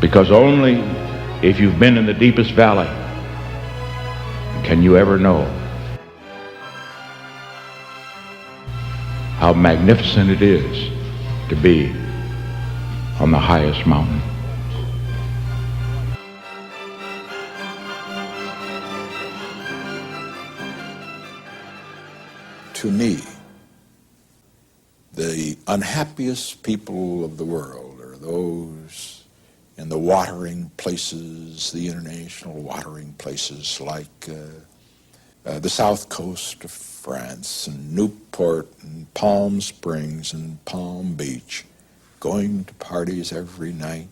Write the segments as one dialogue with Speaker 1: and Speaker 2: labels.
Speaker 1: Because only if you've been in the deepest valley can you ever know how magnificent it is to be on the highest mountain.
Speaker 2: To me, the unhappiest people of the world are those in the watering places, the international watering places like the south coast of France and Newport and Palm Springs and Palm Beach, going to parties every night,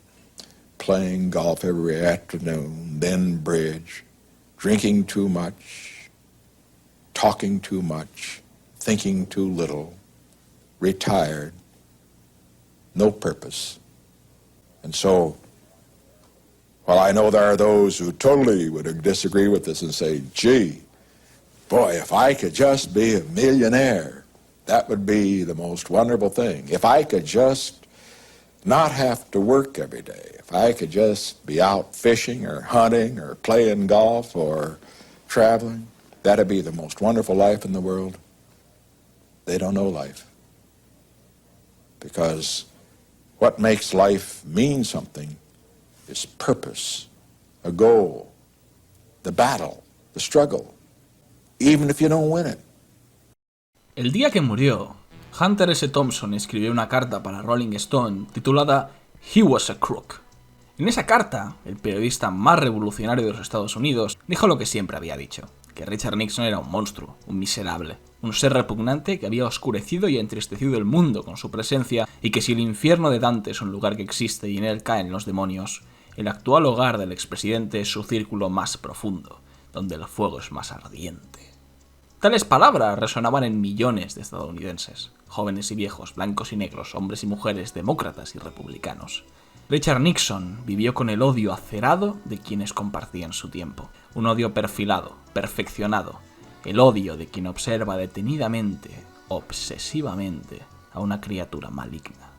Speaker 2: playing golf every afternoon, then bridge, drinking too much, talking too much, thinking too little, retired, no purpose. And so, while I know there are those who totally would disagree with this and say, gee, boy, if I could just be a millionaire, that would be the most wonderful thing. If I could just not have to work every day, if I could just be out fishing or hunting or playing golf or traveling, that'd be the most wonderful life in the world. They don't know life. Because what makes life mean something is purpose, a goal, the battle, the struggle, even if you don't win it.
Speaker 3: El día que murió, Hunter S. Thompson escribió una carta para Rolling Stone titulada He Was a Crook. En esa carta, el periodista más revolucionario de los Estados Unidos dijo lo que siempre había dicho, que Richard Nixon era un monstruo, un miserable, un ser repugnante que había oscurecido y entristecido el mundo con su presencia y que si el infierno de Dante es un lugar que existe y en él caen los demonios, el actual hogar del expresidente es su círculo más profundo, donde el fuego es más ardiente. Tales palabras resonaban en millones de estadounidenses, jóvenes y viejos, blancos y negros, hombres y mujeres, demócratas y republicanos. Richard Nixon vivió con el odio acerado de quienes compartían su tiempo, un odio perfilado, perfeccionado, el odio de quien observa detenidamente, obsesivamente, a una criatura maligna.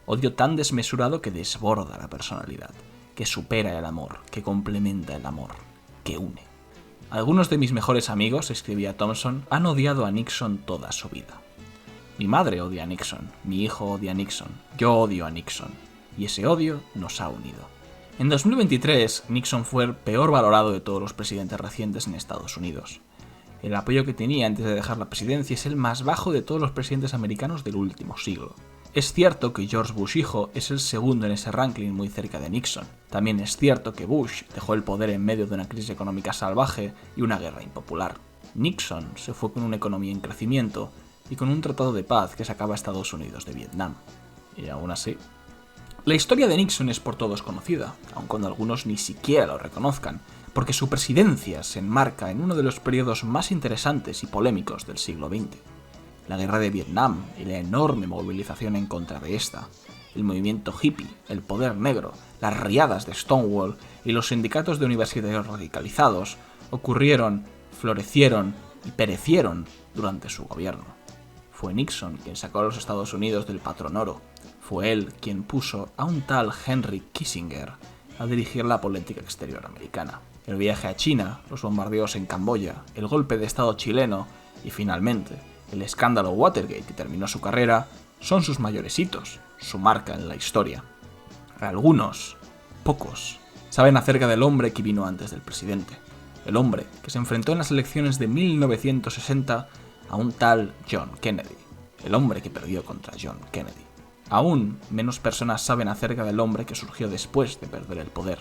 Speaker 3: Odio tan desmesurado que desborda la personalidad, que supera el amor, que complementa el amor, que une. Algunos de mis mejores amigos, escribía Thompson, han odiado a Nixon toda su vida. Mi madre odia a Nixon, mi hijo odia a Nixon, yo odio a Nixon, y ese odio nos ha unido. En 2023, Nixon fue el peor valorado de todos los presidentes recientes en Estados Unidos. El apoyo que tenía antes de dejar la presidencia es el más bajo de todos los presidentes americanos del último siglo. Es cierto que George Bush hijo es el segundo en ese ranking muy cerca de Nixon. También es cierto que Bush dejó el poder en medio de una crisis económica salvaje y una guerra impopular. Nixon se fue con una economía en crecimiento y con un tratado de paz que sacaba a Estados Unidos de Vietnam. Y aún así, la historia de Nixon es por todos conocida, aun cuando algunos ni siquiera lo reconozcan, porque su presidencia se enmarca en uno de los periodos más interesantes y polémicos del siglo XX. La guerra de Vietnam y la enorme movilización en contra de esta, el movimiento hippie, el poder negro, las riadas de Stonewall y los sindicatos de universitarios radicalizados ocurrieron, florecieron y perecieron durante su gobierno. Fue Nixon quien sacó a los Estados Unidos del patrón oro. Fue él quien puso a un tal Henry Kissinger a dirigir la política exterior americana. El viaje a China, los bombardeos en Camboya, el golpe de estado chileno y finalmente el escándalo Watergate que terminó su carrera son sus mayores hitos, su marca en la historia. Algunos, pocos, saben acerca del hombre que vino antes del presidente. El hombre que se enfrentó en las elecciones de 1960 a un tal John Kennedy. El hombre que perdió contra John Kennedy. Aún menos personas saben acerca del hombre que surgió después de perder el poder.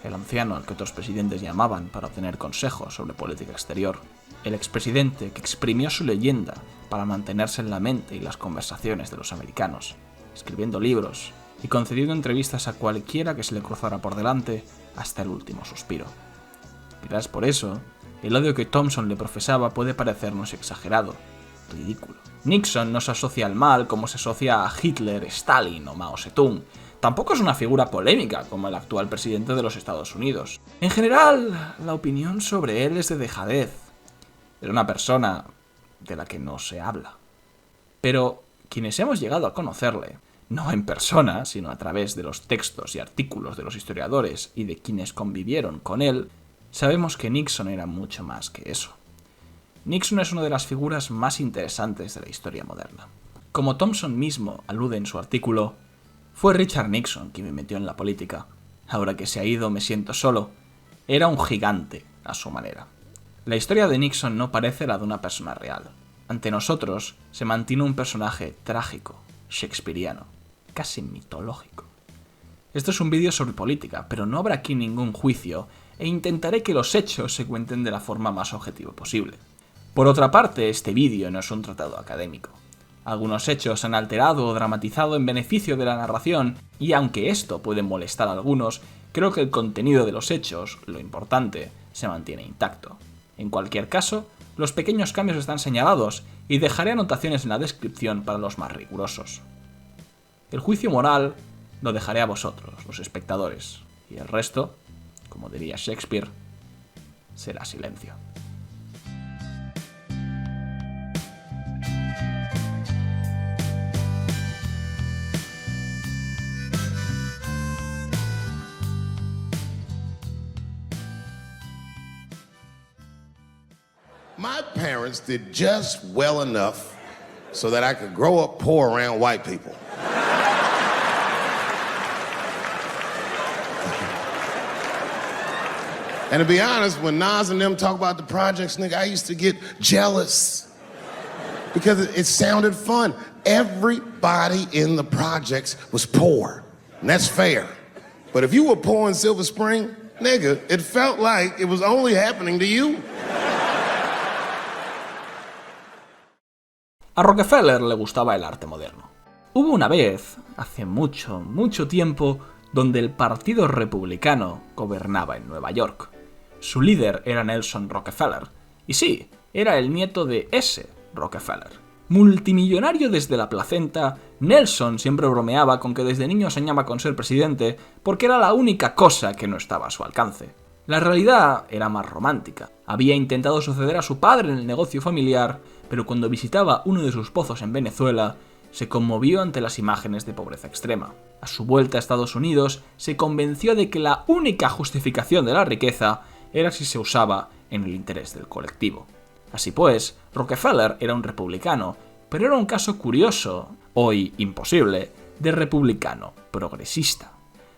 Speaker 3: El anciano al que otros presidentes llamaban para obtener consejos sobre política exterior. El expresidente que exprimió su leyenda para mantenerse en la mente y las conversaciones de los americanos, escribiendo libros y concediendo entrevistas a cualquiera que se le cruzara por delante hasta el último suspiro. Quizás por eso, el odio que Thompson le profesaba puede parecernos exagerado, ridículo. Nixon no se asocia al mal como se asocia a Hitler, Stalin o Mao Zedong. Tampoco es una figura polémica como el actual presidente de los Estados Unidos. En general, la opinión sobre él es de dejadez. Era una persona de la que no se habla. Pero quienes hemos llegado a conocerle, no en persona, sino a través de los textos y artículos de los historiadores y de quienes convivieron con él, sabemos que Nixon era mucho más que eso. Nixon es una de las figuras más interesantes de la historia moderna. Como Thompson mismo alude en su artículo, fue Richard Nixon quien me metió en la política. Ahora que se ha ido me siento solo. Era un gigante a su manera. La historia de Nixon no parece la de una persona real. Ante nosotros se mantiene un personaje trágico, shakespeariano, casi mitológico. Esto es un vídeo sobre política, pero no habrá aquí ningún juicio e intentaré que los hechos se cuenten de la forma más objetiva posible. Por otra parte, este vídeo no es un tratado académico. Algunos hechos se han alterado o dramatizado en beneficio de la narración y aunque esto puede molestar a algunos, creo que el contenido de los hechos, lo importante, se mantiene intacto. En cualquier caso, los pequeños cambios están señalados y dejaré anotaciones en la descripción para los más rigurosos. El juicio moral lo dejaré a vosotros, los espectadores, y el resto, como diría Shakespeare, será silencio.
Speaker 4: My parents did just well enough so that I could grow up poor around white people. And to be honest, when Nas and them talk about the projects, nigga, I used to get jealous because it sounded fun. Everybody in the projects was poor, and that's fair. But if you were poor in Silver Spring, nigga, it felt like it was only happening to you.
Speaker 3: A Rockefeller le gustaba el arte moderno. Hubo una vez, hace mucho, mucho tiempo, donde el Partido Republicano gobernaba en Nueva York. Su líder era Nelson Rockefeller, y sí, era el nieto de ese Rockefeller. Multimillonario desde la placenta, Nelson siempre bromeaba con que desde niño soñaba con ser presidente porque era la única cosa que no estaba a su alcance. La realidad era más romántica. Había intentado suceder a su padre en el negocio familiar, pero cuando visitaba uno de sus pozos en Venezuela, se conmovió ante las imágenes de pobreza extrema. A su vuelta a Estados Unidos, se convenció de que la única justificación de la riqueza era si se usaba en el interés del colectivo. Así pues, Rockefeller era un republicano, pero era un caso curioso, hoy imposible, de republicano progresista.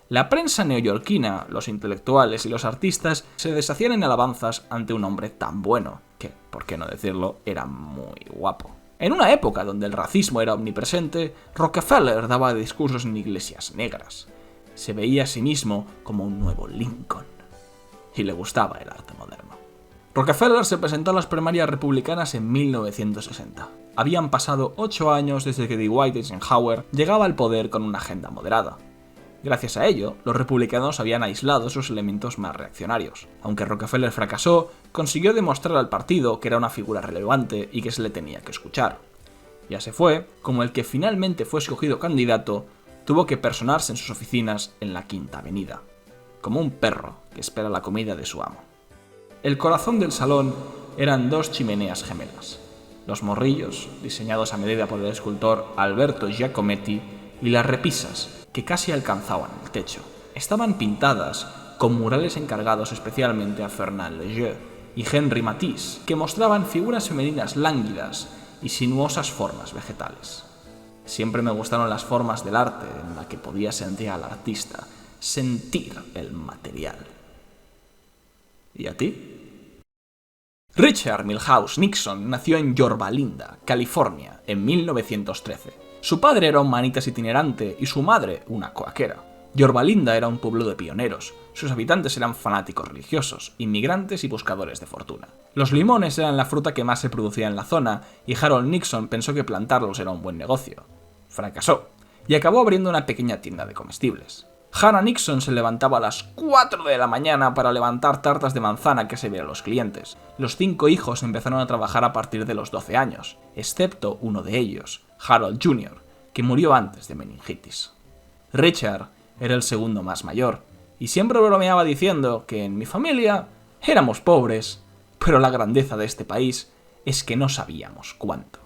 Speaker 3: La prensa neoyorquina, los intelectuales y los artistas se deshacían en alabanzas ante un hombre tan bueno, que, por qué no decirlo, era muy guapo. En una época donde el racismo era omnipresente, Rockefeller daba discursos en iglesias negras. Se veía a sí mismo como un nuevo Lincoln. Y le gustaba el arte moderno. Rockefeller se presentó a las primarias republicanas en 1960. Habían pasado 8 años desde que Dwight Eisenhower llegaba al poder con una agenda moderada. Gracias a ello, los republicanos habían aislado sus elementos más reaccionarios. Aunque Rockefeller fracasó, consiguió demostrar al partido que era una figura relevante y que se le tenía que escuchar. Ya se fue, como el que finalmente fue escogido candidato, tuvo que personarse en sus oficinas en la Quinta Avenida, como un perro que espera la comida de su amo. El corazón del salón eran 2 chimeneas gemelas, los morrillos, diseñados a medida por el escultor Alberto Giacometti, y las repisas, que casi alcanzaban el techo. Estaban pintadas con murales encargados especialmente a Fernand Léger y Henri Matisse, que mostraban figuras femeninas lánguidas y sinuosas formas vegetales. Siempre me gustaron las formas del arte en la que podía sentir al artista, sentir el material. ¿Y a ti? Richard Milhouse Nixon nació en Yorba Linda, California, en 1913. Su padre era un manitas itinerante y su madre una coaquera. Yorba Linda era un pueblo de pioneros. Sus habitantes eran fanáticos religiosos, inmigrantes y buscadores de fortuna. Los limones eran la fruta que más se producía en la zona y Harold Nixon pensó que plantarlos era un buen negocio. Fracasó y acabó abriendo una pequeña tienda de comestibles. Hannah Nixon se levantaba a las 4 de la mañana para levantar tartas de manzana que servían a los clientes. Los 5 hijos empezaron a trabajar a partir de los 12 años, excepto uno de ellos, Harold Jr., que murió antes de meningitis. Richard era el segundo más mayor, y siempre bromeaba diciendo que en mi familia éramos pobres, pero la grandeza de este país es que no sabíamos cuánto.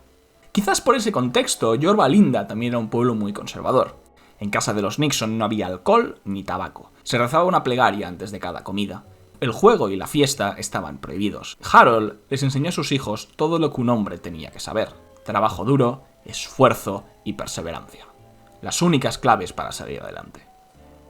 Speaker 3: Quizás por ese contexto, Yorba Linda también era un pueblo muy conservador. En casa de los Nixon no había alcohol ni tabaco. Se rezaba una plegaria antes de cada comida. El juego y la fiesta estaban prohibidos. Harold les enseñó a sus hijos todo lo que un hombre tenía que saber: trabajo duro, esfuerzo y perseverancia. Las únicas claves para salir adelante.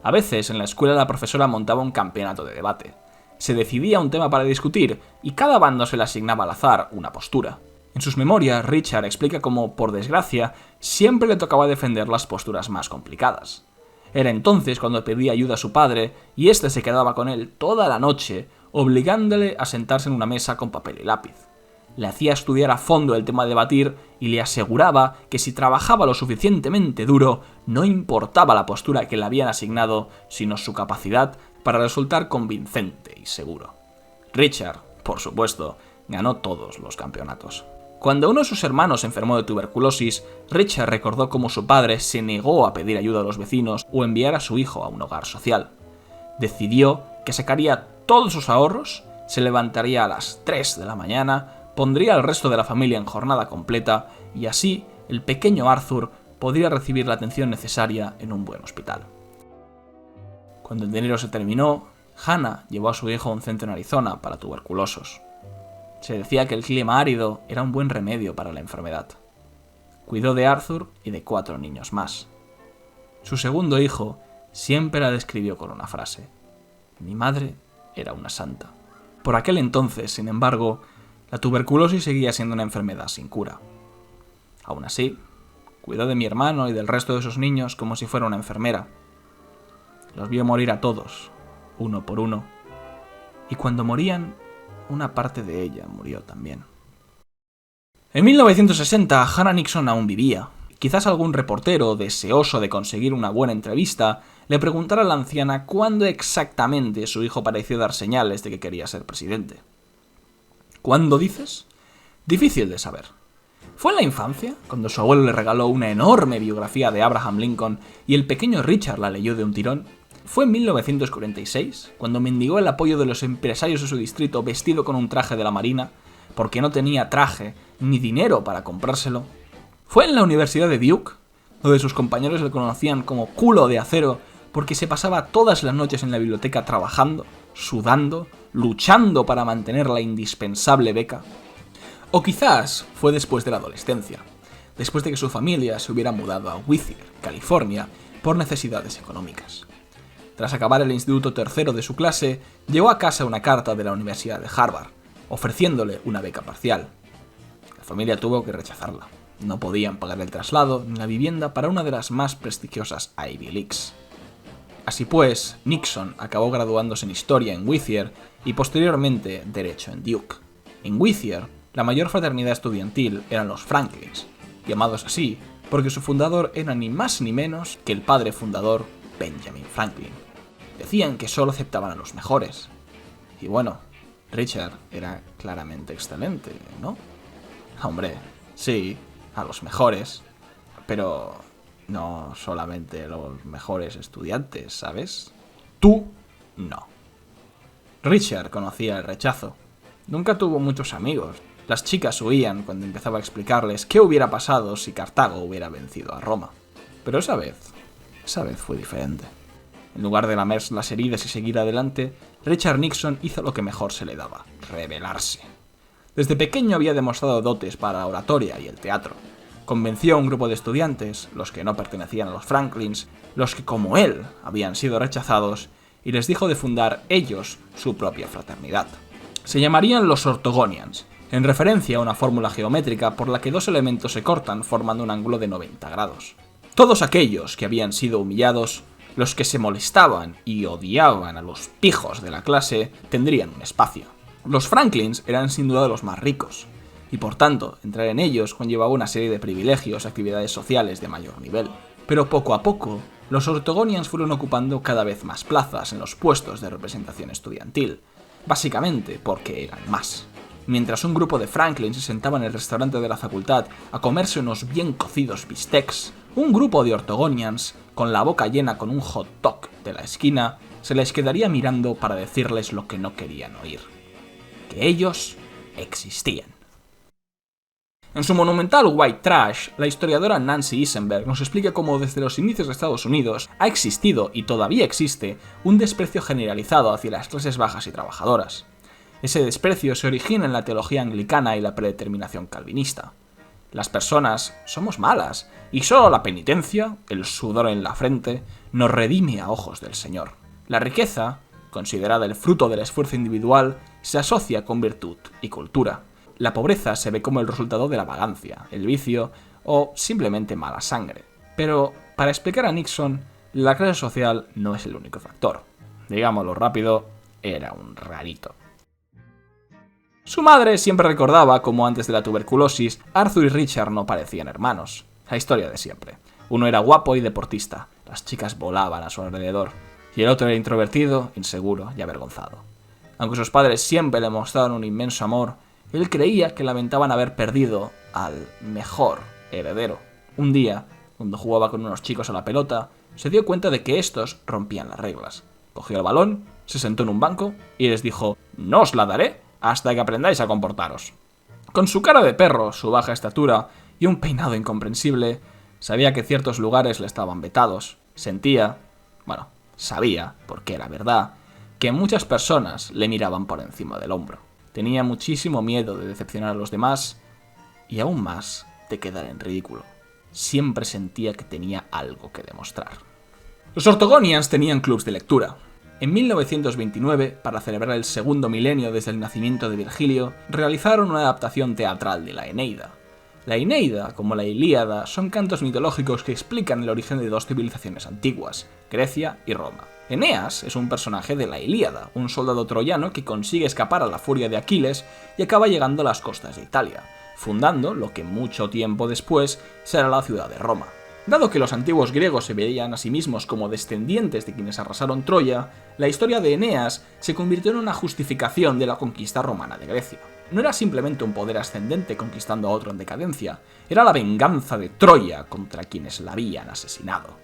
Speaker 3: A veces en la escuela la profesora montaba un campeonato de debate. Se decidía un tema para discutir y cada bando se le asignaba al azar una postura. En sus memorias, Richard explica cómo, por desgracia, siempre le tocaba defender las posturas más complicadas. Era entonces cuando pedía ayuda a su padre y éste se quedaba con él toda la noche, obligándole a sentarse en una mesa con papel y lápiz. Le hacía estudiar a fondo el tema a debatir y le aseguraba que si trabajaba lo suficientemente duro, no importaba la postura que le habían asignado, sino su capacidad para resultar convincente y seguro. Richard, por supuesto, ganó todos los campeonatos. Cuando uno de sus hermanos enfermó de tuberculosis, Richard recordó cómo su padre se negó a pedir ayuda a los vecinos o enviar a su hijo a un hogar social. Decidió que sacaría todos sus ahorros, se levantaría a las 3 de la mañana, pondría al resto de la familia en jornada completa y así el pequeño Arthur podría recibir la atención necesaria en un buen hospital. Cuando el dinero se terminó, Hannah llevó a su hijo a un centro en Arizona para tuberculosos. Se decía que el clima árido era un buen remedio para la enfermedad. Cuidó de Arthur y de 4 niños más. Su segundo hijo siempre la describió con una frase: mi madre era una santa. Por aquel entonces, sin embargo, la tuberculosis seguía siendo una enfermedad sin cura. Aún así, cuidó de mi hermano y del resto de sus niños como si fuera una enfermera. Los vio morir a todos, uno por uno, y cuando morían, una parte de ella murió también. En 1960, Hannah Nixon aún vivía. Quizás algún reportero, deseoso de conseguir una buena entrevista, le preguntara a la anciana cuándo exactamente su hijo pareció dar señales de que quería ser presidente. ¿Cuándo dices? Difícil de saber. ¿Fue en la infancia, cuando su abuelo le regaló una enorme biografía de Abraham Lincoln y el pequeño Richard la leyó de un tirón? ¿Fue en 1946, cuando mendigó el apoyo de los empresarios de su distrito vestido con un traje de la Marina, porque no tenía traje ni dinero para comprárselo? ¿Fue en la Universidad de Duke, donde sus compañeros le conocían como culo de acero porque se pasaba todas las noches en la biblioteca trabajando, sudando, luchando para mantener la indispensable beca? O quizás fue después de la adolescencia, después de que su familia se hubiera mudado a Whittier, California, por necesidades económicas. Tras acabar el instituto tercero de su clase, llevó a casa una carta de la Universidad de Harvard, ofreciéndole una beca parcial. La familia tuvo que rechazarla. No podían pagar el traslado ni la vivienda para una de las más prestigiosas Ivy Leagues. Así pues, Nixon acabó graduándose en Historia en Whittier y posteriormente Derecho en Duke. En Whittier, la mayor fraternidad estudiantil eran los Franklins, llamados así porque su fundador era ni más ni menos que el padre fundador Benjamin Franklin. Decían que solo aceptaban a los mejores. Y bueno, Richard era claramente excelente, ¿no? Hombre, sí, a los mejores, pero no solamente los mejores estudiantes, ¿sabes? Tú, no. Richard conocía el rechazo. Nunca tuvo muchos amigos. Las chicas huían cuando empezaba a explicarles qué hubiera pasado si Cartago hubiera vencido a Roma. Pero esa vez fue diferente. En lugar de lamerse las heridas y seguir adelante, Richard Nixon hizo lo que mejor se le daba: rebelarse. Desde pequeño había demostrado dotes para la oratoria y el teatro. Convenció a un grupo de estudiantes, los que no pertenecían a los Franklins, los que como él habían sido rechazados, y les dijo de fundar ellos su propia fraternidad. Se llamarían los Ortogonians, en referencia a una fórmula geométrica por la que dos elementos se cortan formando un ángulo de 90 grados. Todos aquellos que habían sido humillados, los que se molestaban y odiaban a los pijos de la clase, tendrían un espacio. Los Franklins eran sin duda los más ricos, y por tanto, entrar en ellos conllevaba una serie de privilegios y actividades sociales de mayor nivel. Pero poco a poco, los Ortogonians fueron ocupando cada vez más plazas en los puestos de representación estudiantil, básicamente porque eran más. Mientras un grupo de Franklin se sentaba en el restaurante de la facultad a comerse unos bien cocidos bistecs, un grupo de Ortogonians, con la boca llena con un hot dog de la esquina, se les quedaría mirando para decirles lo que no querían oír: que ellos existían. En su monumental White Trash, la historiadora Nancy Isenberg nos explica cómo desde los inicios de Estados Unidos ha existido, y todavía existe, un desprecio generalizado hacia las clases bajas y trabajadoras. Ese desprecio se origina en la teología anglicana y la predeterminación calvinista. Las personas somos malas, y solo la penitencia, el sudor en la frente, nos redime a ojos del Señor. La riqueza, considerada el fruto del esfuerzo individual, se asocia con virtud y cultura. La pobreza se ve como el resultado de la vagancia, el vicio o simplemente mala sangre. Pero, para explicar a Nixon, la clase social no es el único factor. Digámoslo rápido, era un rarito. Su madre siempre recordaba cómo antes de la tuberculosis, Arthur y Richard no parecían hermanos. La historia de siempre. Uno era guapo y deportista, las chicas volaban a su alrededor, y el otro era introvertido, inseguro y avergonzado. Aunque sus padres siempre le mostraron un inmenso amor, él creía que lamentaban haber perdido al mejor heredero. Un día, cuando jugaba con unos chicos a la pelota, se dio cuenta de que estos rompían las reglas. Cogió el balón, se sentó en un banco y les dijo: «No os la daré hasta que aprendáis a comportaros». Con su cara de perro, su baja estatura y un peinado incomprensible, sabía que ciertos lugares le estaban vetados. Sabía, porque era verdad, que muchas personas le miraban por encima del hombro. Tenía muchísimo miedo de decepcionar a los demás y aún más de quedar en ridículo. Siempre sentía que tenía algo que demostrar. Los Ortogonians tenían clubs de lectura. En 1929, para celebrar el segundo milenio desde el nacimiento de Virgilio, realizaron una adaptación teatral de la Eneida. La Eneida, como la Ilíada, son cantos mitológicos que explican el origen de dos civilizaciones antiguas, Grecia y Roma. Eneas es un personaje de la Ilíada, un soldado troyano que consigue escapar a la furia de Aquiles y acaba llegando a las costas de Italia, fundando lo que mucho tiempo después será la ciudad de Roma. Dado que los antiguos griegos se veían a sí mismos como descendientes de quienes arrasaron Troya, la historia de Eneas se convirtió en una justificación de la conquista romana de Grecia. No era simplemente un poder ascendente conquistando a otro en decadencia, era la venganza de Troya contra quienes la habían asesinado.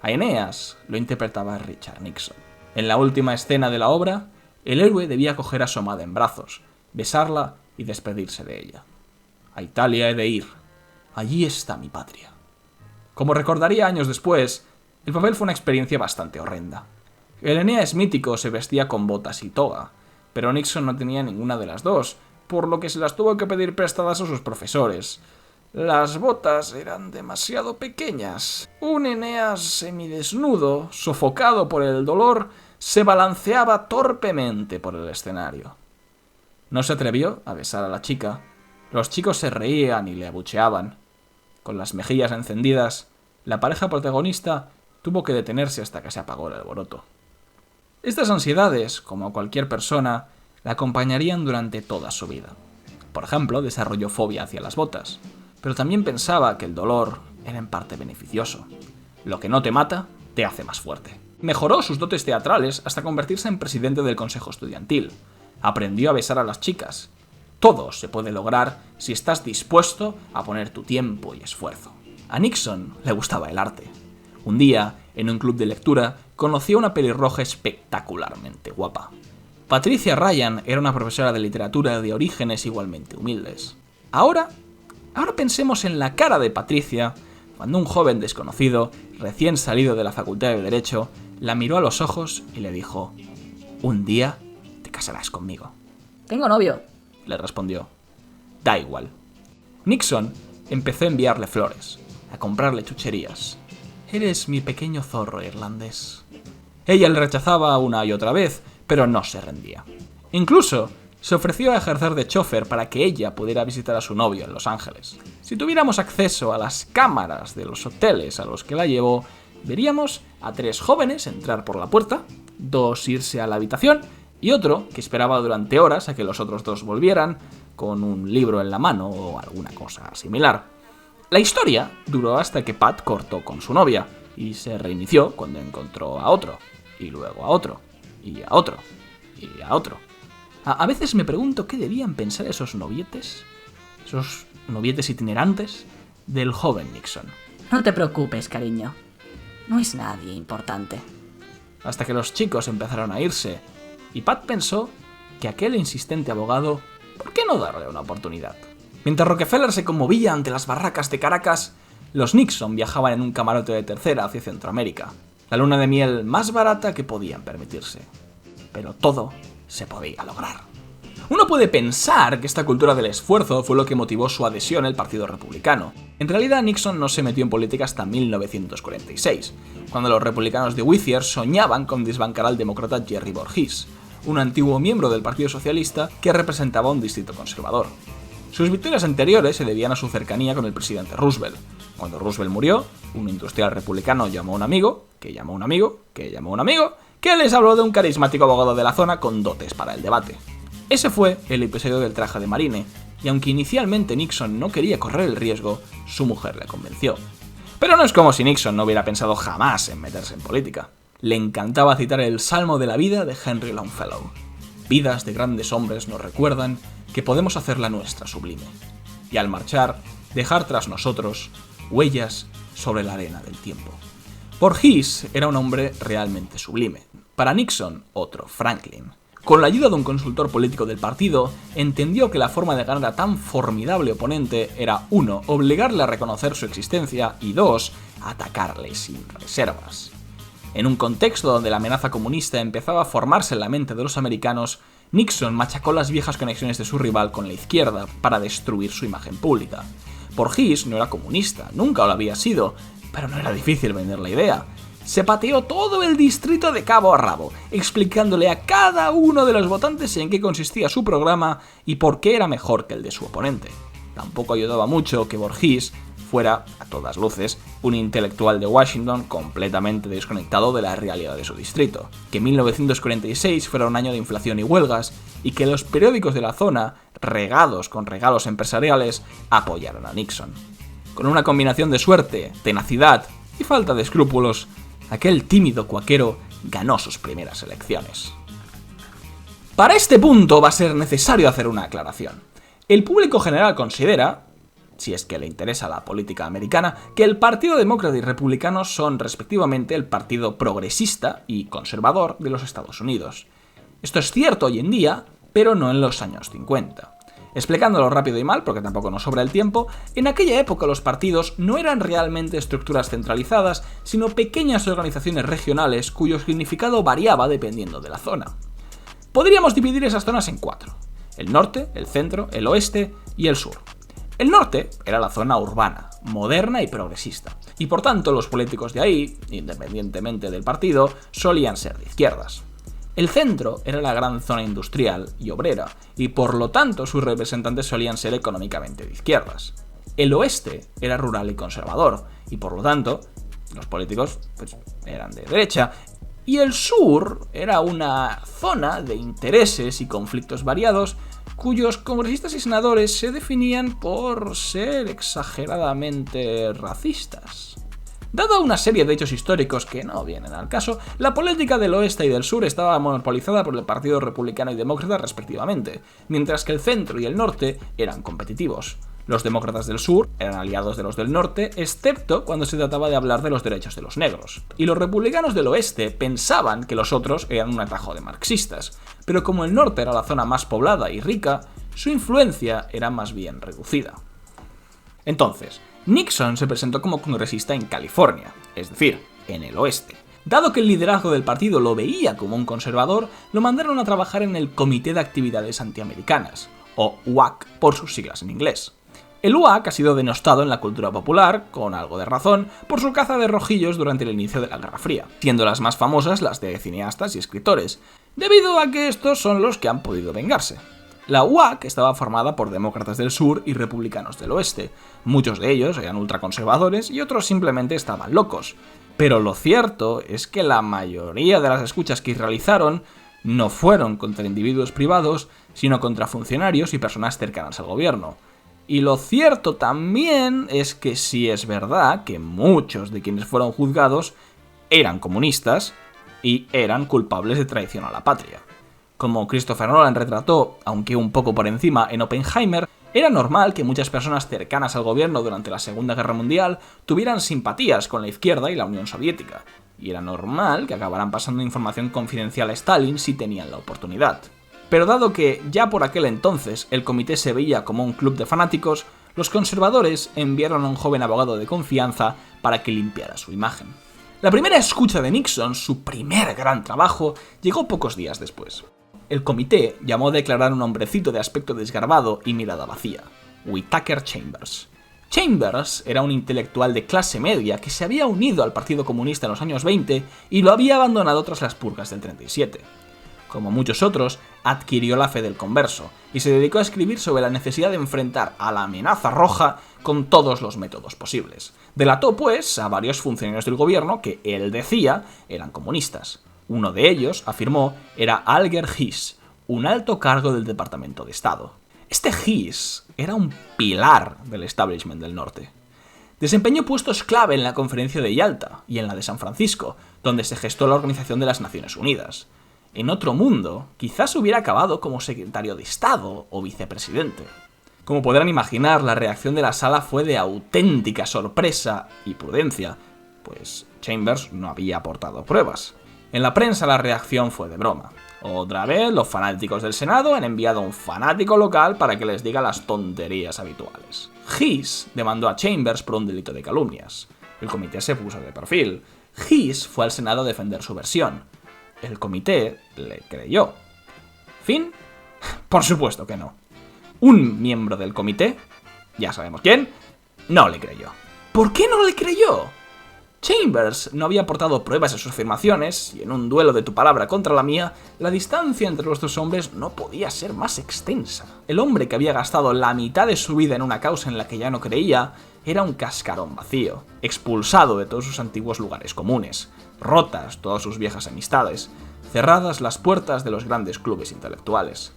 Speaker 3: A Eneas lo interpretaba Richard Nixon. En la última escena de la obra, el héroe debía coger a su amada en brazos, besarla y despedirse de ella. A Italia he de ir. Allí está mi patria. Como recordaría años después, el papel fue una experiencia bastante horrenda. El Eneas mítico se vestía con botas y toga, pero Nixon no tenía ninguna de las dos, por lo que se las tuvo que pedir prestadas a sus profesores. Las botas eran demasiado pequeñas. Un Eneas semidesnudo, sofocado por el dolor, se balanceaba torpemente por el escenario. No se atrevió a besar a la chica. Los chicos se reían y le abucheaban. Con las mejillas encendidas, la pareja protagonista tuvo que detenerse hasta que se apagó el alboroto. Estas ansiedades, como a cualquier persona, la acompañarían durante toda su vida. Por ejemplo, desarrolló fobia hacia las botas, pero también pensaba que el dolor era en parte beneficioso. Lo que no te mata, te hace más fuerte. Mejoró sus dotes teatrales hasta convertirse en presidente del consejo estudiantil. Aprendió a besar a las chicas. Todo se puede lograr si estás dispuesto a poner tu tiempo y esfuerzo. A Nixon le gustaba el arte. Un día, en un club de lectura, conoció a una pelirroja espectacularmente guapa. Patricia Ryan era una profesora de literatura de orígenes igualmente humildes. Ahora pensemos en la cara de Patricia cuando un joven desconocido, recién salido de la Facultad de Derecho, la miró a los ojos y le dijo: «Un día te casarás conmigo».
Speaker 5: «Tengo novio»,
Speaker 3: le respondió. «Da igual». Nixon empezó a enviarle flores, a comprarle chucherías. «Eres mi pequeño zorro irlandés». Ella le rechazaba una y otra vez, pero no se rendía. Incluso se ofreció a ejercer de chofer para que ella pudiera visitar a su novio en Los Ángeles. Si tuviéramos acceso a las cámaras de los hoteles a los que la llevó, veríamos a 3 jóvenes entrar por la puerta, 2 irse a la habitación y otro que esperaba durante horas a que los otros 2 volvieran con un libro en la mano o alguna cosa similar. La historia duró hasta que Pat cortó con su novia y se reinició cuando encontró a otro, y luego a otro, y a otro, y a otro. A veces me pregunto qué debían pensar esos novietes itinerantes del joven Nixon.
Speaker 5: «No te preocupes, cariño. No es nadie importante».
Speaker 3: Hasta que los chicos empezaron a irse, y Pat pensó que aquel insistente abogado, ¿por qué no darle una oportunidad? Mientras Rockefeller se conmovía ante las barracas de Caracas, los Nixon viajaban en un camarote de tercera hacia Centroamérica, la luna de miel más barata que podían permitirse. Pero todo se podía lograr. Uno puede pensar que esta cultura del esfuerzo fue lo que motivó su adhesión al Partido Republicano. En realidad, Nixon no se metió en política hasta 1946, cuando los republicanos de Whittier soñaban con desbancar al demócrata Jerry Voorhees, un antiguo miembro del Partido Socialista que representaba un distrito conservador. Sus victorias anteriores se debían a su cercanía con el presidente Roosevelt. Cuando Roosevelt murió, un industrial republicano llamó a un amigo, que llamó a un amigo, que llamó a un amigo, que les habló de un carismático abogado de la zona con dotes para el debate. Ese fue el episodio del traje de marine, y aunque inicialmente Nixon no quería correr el riesgo, su mujer le convenció. Pero no es como si Nixon no hubiera pensado jamás en meterse en política. Le encantaba citar el Salmo de la vida de Henry Longfellow. Vidas de grandes hombres nos recuerdan que podemos hacer la nuestra sublime. Y al marchar, dejar tras nosotros huellas sobre la arena del tiempo. Voorhees era un hombre realmente sublime. Para Nixon, otro Franklin. Con la ayuda de un consultor político del partido, entendió que la forma de ganar a tan formidable oponente era 1. Obligarle a reconocer su existencia y 2. Atacarle sin reservas. En un contexto donde la amenaza comunista empezaba a formarse en la mente de los americanos, Nixon machacó las viejas conexiones de su rival con la izquierda para destruir su imagen pública. Voorhees no era comunista, nunca lo había sido, pero no era difícil vender la idea. Se pateó todo el distrito de cabo a rabo, explicándole a cada uno de los votantes en qué consistía su programa y por qué era mejor que el de su oponente. Tampoco ayudaba mucho que Voorhees fuera, a todas luces, un intelectual de Washington completamente desconectado de la realidad de su distrito, que 1946 fuera un año de inflación y huelgas, y que los periódicos de la zona, regados con regalos empresariales, apoyaron a Nixon. Con una combinación de suerte, tenacidad y falta de escrúpulos, aquel tímido cuáquero ganó sus primeras elecciones. Para este punto va a ser necesario hacer una aclaración. El público general considera, si es que le interesa la política americana, que el Partido Demócrata y Republicano son respectivamente el partido progresista y conservador de los Estados Unidos. Esto es cierto hoy en día, pero no en los años 50. Explicándolo rápido y mal, porque tampoco nos sobra el tiempo, en aquella época los partidos no eran realmente estructuras centralizadas, sino pequeñas organizaciones regionales cuyo significado variaba dependiendo de la zona. Podríamos dividir esas zonas en 4: el norte, el centro, el oeste y el sur. El norte era la zona urbana, moderna y progresista, y por tanto los políticos de ahí, independientemente del partido, solían ser de izquierdas. El centro era la gran zona industrial y obrera, y por lo tanto sus representantes solían ser económicamente de izquierdas. El oeste era rural y conservador, y por lo tanto los políticos eran de derecha, y el sur era una zona de intereses y conflictos variados, cuyos congresistas y senadores se definían por ser exageradamente racistas. Dada una serie de hechos históricos que no vienen al caso, la política del oeste y del sur estaba monopolizada por el Partido Republicano y Demócrata respectivamente, mientras que el centro y el norte eran competitivos. Los demócratas del sur eran aliados de los del norte, excepto cuando se trataba de hablar de los derechos de los negros. Y los republicanos del oeste pensaban que los otros eran un atajo de marxistas, pero como el norte era la zona más poblada y rica, su influencia era más bien reducida. Entonces, Nixon se presentó como congresista en California, es decir, en el oeste. Dado que el liderazgo del partido lo veía como un conservador, lo mandaron a trabajar en el Comité de Actividades Antiamericanas, o UAC por sus siglas en inglés. El UAC ha sido denostado en la cultura popular, con algo de razón, por su caza de rojillos durante el inicio de la Guerra Fría, siendo las más famosas las de cineastas y escritores, debido a que estos son los que han podido vengarse. La UAC estaba formada por demócratas del sur y republicanos del oeste. Muchos de ellos eran ultraconservadores y otros simplemente estaban locos. Pero lo cierto es que la mayoría de las escuchas que realizaron no fueron contra individuos privados, sino contra funcionarios y personas cercanas al gobierno. Y lo cierto también es que sí es verdad que muchos de quienes fueron juzgados eran comunistas y eran culpables de traición a la patria. Como Christopher Nolan retrató, aunque un poco por encima, en Oppenheimer, era normal que muchas personas cercanas al gobierno durante la Segunda Guerra Mundial tuvieran simpatías con la izquierda y la Unión Soviética, y era normal que acabaran pasando información confidencial a Stalin si tenían la oportunidad. Pero dado que ya por aquel entonces el comité se veía como un club de fanáticos, los conservadores enviaron a un joven abogado de confianza para que limpiara su imagen. La primera escucha de Nixon, su primer gran trabajo, llegó pocos días después. El comité llamó a declarar un hombrecito de aspecto desgarbado y mirada vacía, Whittaker Chambers. Chambers era un intelectual de clase media que se había unido al Partido Comunista en los años 20 y lo había abandonado tras las purgas del 37. Como muchos otros, adquirió la fe del converso y se dedicó a escribir sobre la necesidad de enfrentar a la amenaza roja con todos los métodos posibles. Delató, pues, a varios funcionarios del gobierno que él decía eran comunistas. Uno de ellos, afirmó, era Alger Hiss, un alto cargo del Departamento de Estado. Este Hiss era un pilar del establishment del norte. Desempeñó puestos clave en la Conferencia de Yalta y en la de San Francisco, donde se gestó la Organización de las Naciones Unidas. En otro mundo, quizás hubiera acabado como secretario de Estado o vicepresidente. Como podrán imaginar, la reacción de la sala fue de auténtica sorpresa y prudencia, pues Chambers no había aportado pruebas. En la prensa la reacción fue de broma. Otra vez, los fanáticos del Senado han enviado a un fanático local para que les diga las tonterías habituales. Hiss demandó a Chambers por un delito de calumnias. El comité se puso de perfil. Hiss fue al Senado a defender su versión. El comité le creyó. ¿Fin? Por supuesto que no. Un miembro del comité, ya sabemos quién, no le creyó. ¿Por qué no le creyó? Chambers no había aportado pruebas a sus afirmaciones, y en un duelo de tu palabra contra la mía, la distancia entre los dos hombres no podía ser más extensa. El hombre que había gastado la mitad de su vida en una causa en la que ya no creía, era un cascarón vacío, expulsado de todos sus antiguos lugares comunes, rotas todas sus viejas amistades, cerradas las puertas de los grandes clubes intelectuales.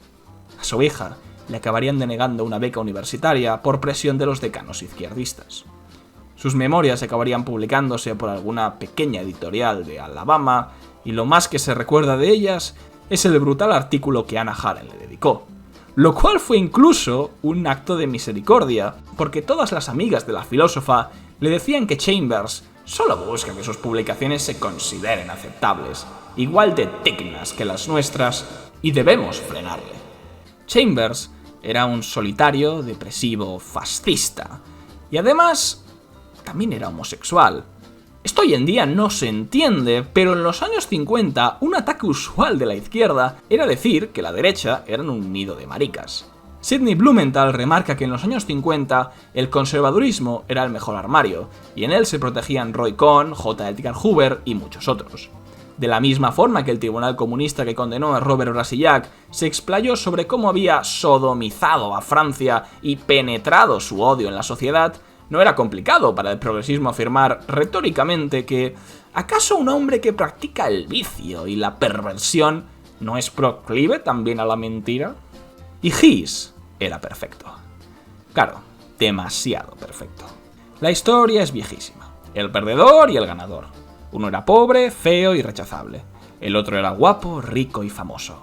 Speaker 3: A su hija le acabarían denegando una beca universitaria por presión de los decanos izquierdistas. Sus memorias acabarían publicándose por alguna pequeña editorial de Alabama, y lo más que se recuerda de ellas es el brutal artículo que Hannah Arendt le dedicó, lo cual fue incluso un acto de misericordia, porque todas las amigas de la filósofa le decían que Chambers solo busca que sus publicaciones se consideren aceptables, igual de dignas que las nuestras, y debemos frenarle. Chambers era un solitario, depresivo, fascista, y además también era homosexual. Esto hoy en día no se entiende, pero en los años 50 un ataque usual de la izquierda era decir que la derecha eran un nido de maricas. Sidney Blumenthal remarca que en los años 50 el conservadurismo era el mejor armario, y en él se protegían Roy Cohn, J. Edgar Hoover y muchos otros. De la misma forma que el tribunal comunista que condenó a Robert Brasillach se explayó sobre cómo había sodomizado a Francia y penetrado su odio en la sociedad, no era complicado para el progresismo afirmar retóricamente que ¿acaso un hombre que practica el vicio y la perversión no es proclive también a la mentira? Y Hiss era perfecto. Claro, demasiado perfecto. La historia es viejísima. El perdedor y el ganador. Uno era pobre, feo y rechazable. El otro era guapo, rico y famoso.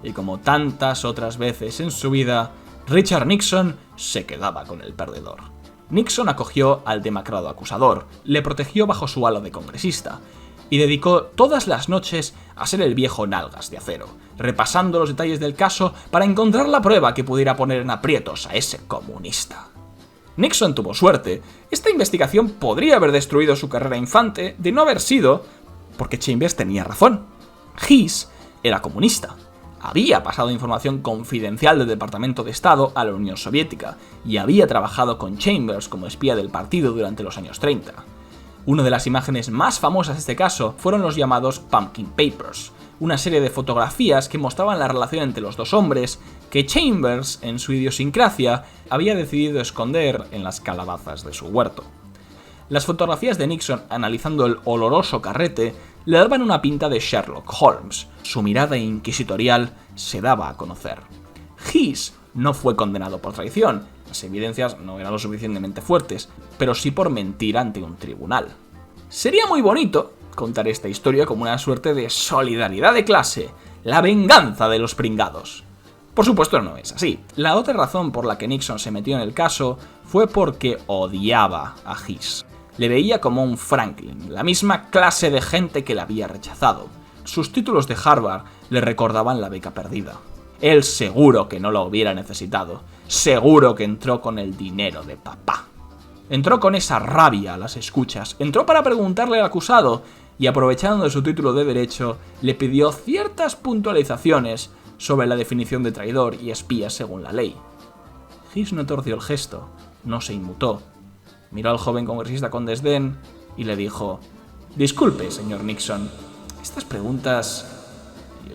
Speaker 3: Y como tantas otras veces en su vida, Richard Nixon se quedaba con el perdedor. Nixon acogió al demacrado acusador, le protegió bajo su halo de congresista y dedicó todas las noches a ser el viejo nalgas de acero, repasando los detalles del caso para encontrar la prueba que pudiera poner en aprietos a ese comunista. Nixon tuvo suerte. Esta investigación podría haber destruido su carrera infante de no haber sido porque Chambers tenía razón. Hiss era comunista. Había pasado información confidencial del Departamento de Estado a la Unión Soviética y había trabajado con Chambers como espía del partido durante los años 30. Una de las imágenes más famosas de este caso fueron los llamados Pumpkin Papers, una serie de fotografías que mostraban la relación entre los dos hombres que Chambers, en su idiosincrasia, había decidido esconder en las calabazas de su huerto. Las fotografías de Nixon analizando el oloroso carrete le daban una pinta de Sherlock Holmes. Su mirada inquisitorial se daba a conocer. Hiss no fue condenado por traición, las evidencias no eran lo suficientemente fuertes, pero sí por mentir ante un tribunal. Sería muy bonito contar esta historia como una suerte de solidaridad de clase, la venganza de los pringados. Por supuesto no es así. La otra razón por la que Nixon se metió en el caso fue porque odiaba a Hiss. Le veía como un Franklin, la misma clase de gente que le había rechazado. Sus títulos de Harvard le recordaban la beca perdida. Él seguro que no lo hubiera necesitado. Seguro que entró con el dinero de papá. Entró con esa rabia a las escuchas. Entró para preguntarle al acusado y, aprovechando su título de derecho, le pidió ciertas puntualizaciones sobre la definición de traidor y espía según la ley. His no torció el gesto, no se inmutó. Miró al joven congresista con desdén y le dijo: «Disculpe, señor Nixon, estas preguntas...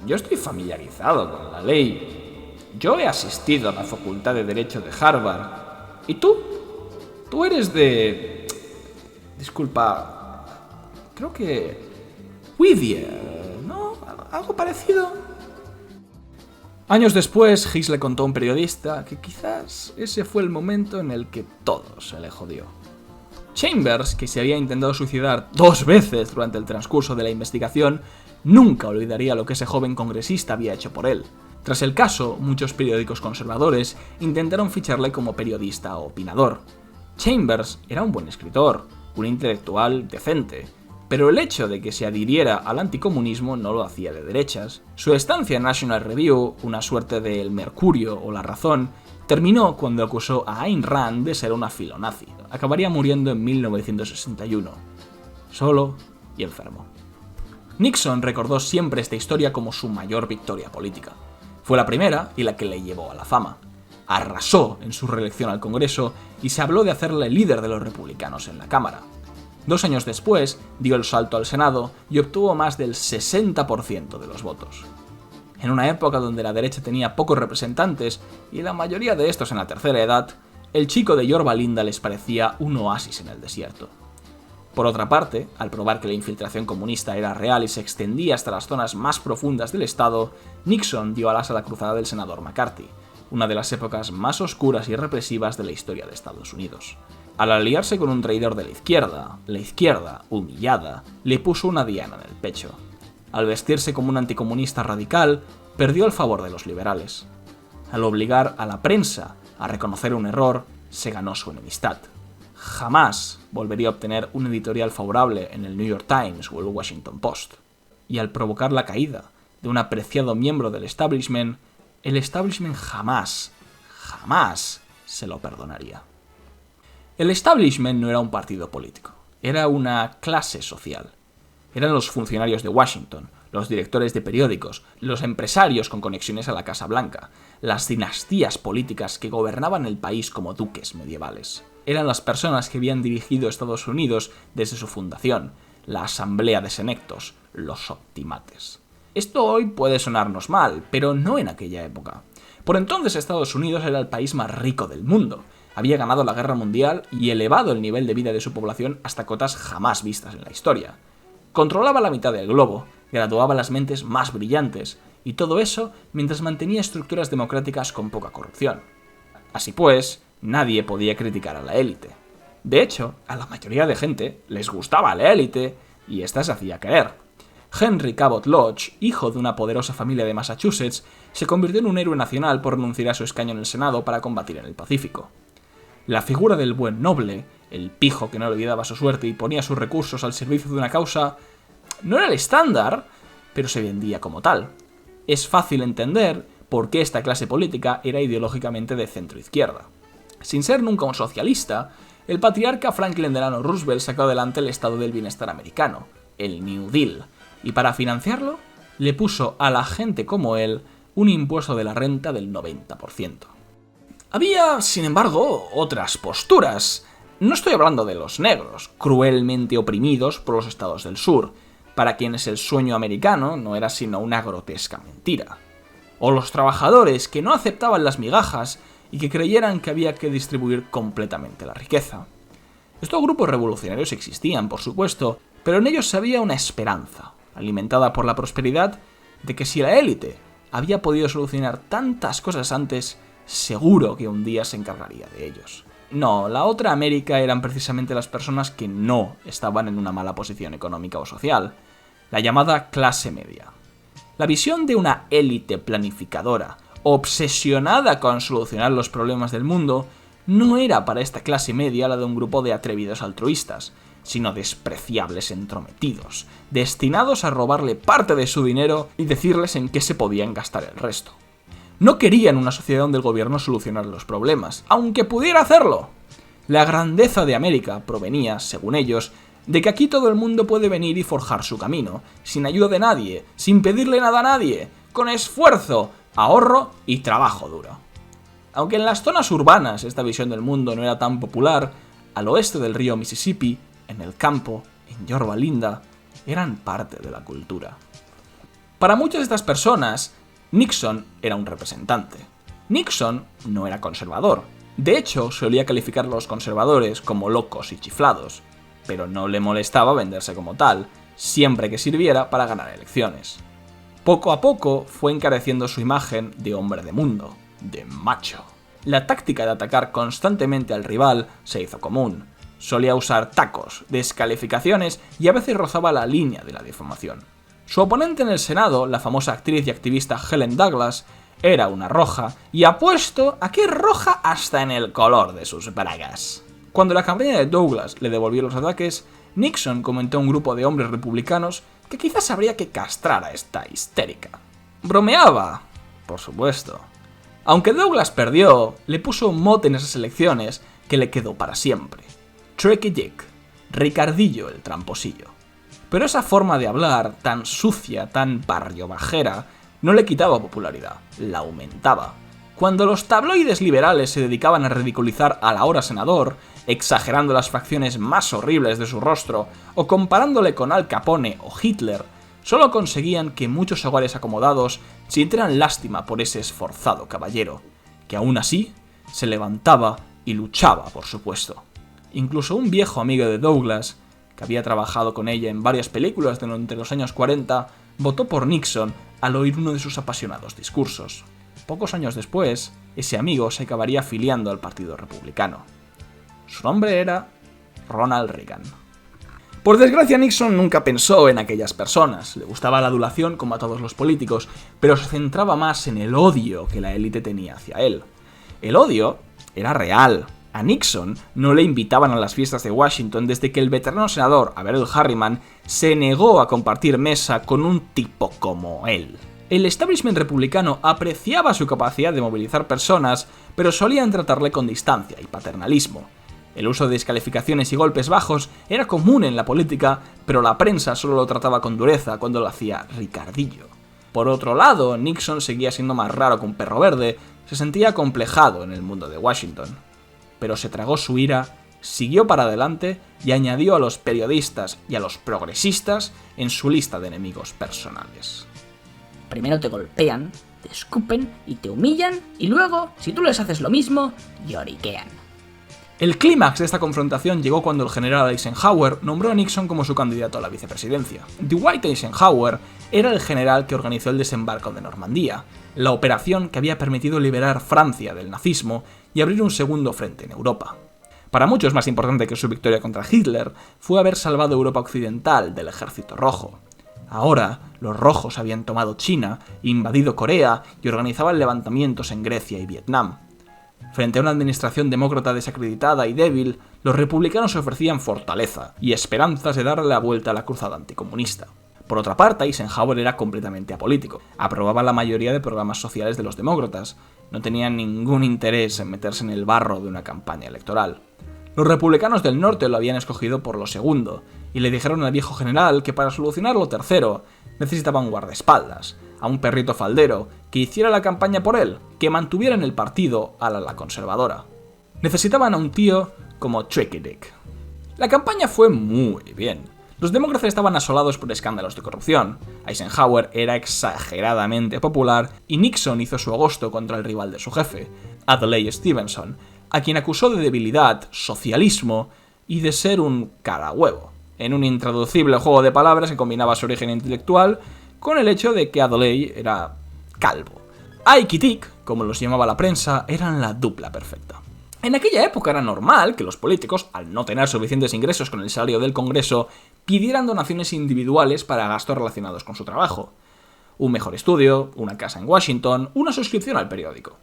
Speaker 3: Yo estoy familiarizado con la ley. Yo he asistido a la Facultad de Derecho de Harvard. ¿Y tú? Tú eres de... Disculpa... Creo que... Whittier, ¿no? ¿Algo parecido?» Años después, His le contó a un periodista que quizás ese fue el momento en el que todo se le jodió. Chambers, que se había intentado suicidar 2 veces durante el transcurso de la investigación, nunca olvidaría lo que ese joven congresista había hecho por él. Tras el caso, muchos periódicos conservadores intentaron ficharle como periodista o opinador. Chambers era un buen escritor, un intelectual decente, pero el hecho de que se adhiriera al anticomunismo no lo hacía de derechas. Su estancia en National Review, una suerte de El Mercurio o La Razón, terminó cuando acusó a Ayn Rand de ser una filonazi. Acabaría muriendo en 1961, solo y enfermo. Nixon recordó siempre esta historia como su mayor victoria política. Fue la primera y la que le llevó a la fama. Arrasó en su reelección al Congreso y se habló de hacerle líder de los republicanos en la Cámara. 2 años después, dio el salto al Senado y obtuvo más del 60% de los votos. En una época donde la derecha tenía pocos representantes y la mayoría de estos en la tercera edad, el chico de Yorba Linda les parecía un oasis en el desierto. Por otra parte, al probar que la infiltración comunista era real y se extendía hasta las zonas más profundas del estado, Nixon dio alas a la cruzada del senador McCarthy, una de las épocas más oscuras y represivas de la historia de Estados Unidos. Al aliarse con un traidor de la izquierda, humillada, le puso una diana en el pecho. Al vestirse como un anticomunista radical, perdió el favor de los liberales. Al obligar a la prensa a reconocer un error, se ganó su enemistad. Jamás volvería a obtener un editorial favorable en el New York Times o el Washington Post. Y al provocar la caída de un apreciado miembro del establishment, el establishment jamás se lo perdonaría. El establishment no era un partido político, era una clase social. Eran los funcionarios de Washington, los directores de periódicos, los empresarios con conexiones a la Casa Blanca, las dinastías políticas que gobernaban el país como duques medievales. Eran las personas que habían dirigido Estados Unidos desde su fundación, la Asamblea de Senectos, los optimates. Esto hoy puede sonarnos mal, pero no en aquella época. Por entonces Estados Unidos era el país más rico del mundo. Había ganado la guerra mundial y elevado el nivel de vida de su población hasta cotas jamás vistas en la historia. Controlaba la mitad del globo, graduaba las mentes más brillantes, y todo eso mientras mantenía estructuras democráticas con poca corrupción. Así pues, nadie podía criticar a la élite. De hecho, a la mayoría de gente les gustaba la élite, y ésta se hacía querer. Henry Cabot Lodge, hijo de una poderosa familia de Massachusetts, se convirtió en un héroe nacional por renunciar a su escaño en el Senado para combatir en el Pacífico. La figura del buen noble, el pijo que no le olvidaba su suerte y ponía sus recursos al servicio de una causa, no era el estándar, pero se vendía como tal. Es fácil entender por qué esta clase política era ideológicamente de centro-izquierda. Sin ser nunca un socialista, el patriarca Franklin Delano Roosevelt sacó adelante el estado del bienestar americano, el New Deal, y para financiarlo le puso a la gente como él un impuesto de la renta del 90%. Había, sin embargo, otras posturas. No estoy hablando de los negros, cruelmente oprimidos por los estados del sur, para quienes el sueño americano no era sino una grotesca mentira. O los trabajadores que no aceptaban las migajas y que creyeran que había que distribuir completamente la riqueza. Estos grupos revolucionarios existían, por supuesto, pero en ellos había una esperanza, alimentada por la prosperidad, de que si la élite había podido solucionar tantas cosas antes, seguro que un día se encargaría de ellos. No, la otra América eran precisamente las personas que no estaban en una mala posición económica o social, la llamada clase media. La visión de una élite planificadora, obsesionada con solucionar los problemas del mundo, no era para esta clase media la de un grupo de atrevidos altruistas, sino despreciables entrometidos, destinados a robarle parte de su dinero y decirles en qué se podían gastar el resto. No querían una sociedad donde el gobierno solucionara los problemas, aunque pudiera hacerlo. La grandeza de América provenía, según ellos, de que aquí todo el mundo puede venir y forjar su camino, sin ayuda de nadie, sin pedirle nada a nadie, con esfuerzo, ahorro y trabajo duro. Aunque en las zonas urbanas esta visión del mundo no era tan popular, al oeste del río Mississippi, en el campo, en Yorba Linda, eran parte de la cultura. Para muchas de estas personas, Nixon era un representante. Nixon no era conservador. De hecho, solía calificar a los conservadores como locos y chiflados, pero no le molestaba venderse como tal, siempre que sirviera para ganar elecciones. Poco a poco fue encareciendo su imagen de hombre de mundo, de macho. La táctica de atacar constantemente al rival se hizo común. Solía usar tacos, descalificaciones y a veces rozaba la línea de la difamación. Su oponente en el Senado, la famosa actriz y activista Helen Douglas, era una roja, y apuesto a que roja hasta en el color de sus bragas. Cuando la campaña de Douglas le devolvió los ataques, Nixon comentó a un grupo de hombres republicanos que quizás habría que castrar a esta histérica. Bromeaba, por supuesto. Aunque Douglas perdió, le puso un mote en esas elecciones que le quedó para siempre. Tricky Dick, Ricardillo el tramposillo. Pero esa forma de hablar, tan sucia, tan barrio bajera, no le quitaba popularidad, la aumentaba. Cuando los tabloides liberales se dedicaban a ridiculizar al ahora senador, exagerando las facciones más horribles de su rostro o comparándole con Al Capone o Hitler, solo conseguían que muchos hogares acomodados sintieran lástima por ese esforzado caballero, que aún así se levantaba y luchaba por su puesto. Incluso un viejo amigo de Douglas, que había trabajado con ella en varias películas durante los años 40, votó por Nixon al oír uno de sus apasionados discursos. Pocos años después, ese amigo se acabaría afiliando al Partido Republicano. Su nombre era Ronald Reagan. Por desgracia, Nixon nunca pensó en aquellas personas. Le gustaba la adulación como a todos los políticos, pero se centraba más en el odio que la élite tenía hacia él. El odio era real. A Nixon no le invitaban a las fiestas de Washington desde que el veterano senador Averell Harriman se negó a compartir mesa con un tipo como él. El establishment republicano apreciaba su capacidad de movilizar personas, pero solían tratarle con distancia y paternalismo. El uso de descalificaciones y golpes bajos era común en la política, pero la prensa solo lo trataba con dureza cuando lo hacía Ricardillo. Por otro lado, Nixon seguía siendo más raro que un perro verde, se sentía acomplejado en el mundo de Washington. Pero se tragó su ira, siguió para adelante y añadió a los periodistas y a los progresistas en su lista de enemigos personales.
Speaker 5: Primero te golpean, te escupen y te humillan, y luego, si tú les haces lo mismo, lloriquean.
Speaker 3: El clímax de esta confrontación llegó cuando el general Eisenhower nombró a Nixon como su candidato a la vicepresidencia. Dwight Eisenhower era el general que organizó el desembarco de Normandía, la operación que había permitido liberar Francia del nazismo y abrir un segundo frente en Europa. Para muchos más importante que su victoria contra Hitler fue haber salvado Europa occidental del Ejército Rojo. Ahora, los rojos habían tomado China, invadido Corea y organizaban levantamientos en Grecia y Vietnam. Frente a una administración demócrata desacreditada y débil, los republicanos ofrecían fortaleza y esperanzas de darle la vuelta a la cruzada anticomunista. Por otra parte, Eisenhower era completamente apolítico. Aprobaba la mayoría de programas sociales de los demócratas. No tenía ningún interés en meterse en el barro de una campaña electoral. Los republicanos del norte lo habían escogido por lo segundo, y le dijeron al viejo general que para solucionar lo tercero necesitaba un guardaespaldas, a un perrito faldero que hiciera la campaña por él, que mantuviera en el partido a la conservadora. Necesitaban a un tío como Tricky Dick. La campaña fue muy bien. Los demócratas estaban asolados por escándalos de corrupción, Eisenhower era exageradamente popular y Nixon hizo su agosto contra el rival de su jefe, Adlai Stevenson, a quien acusó de debilidad, socialismo y de ser un carahuevo, en un intraducible juego de palabras que combinaba su origen intelectual con el hecho de que Adlai era calvo. Ike y Dick, como los llamaba la prensa, eran la dupla perfecta. En aquella época era normal que los políticos, al no tener suficientes ingresos con el salario del Congreso, pidieran donaciones individuales para gastos relacionados con su trabajo. Un mejor estudio, una casa en Washington, una suscripción al periódico.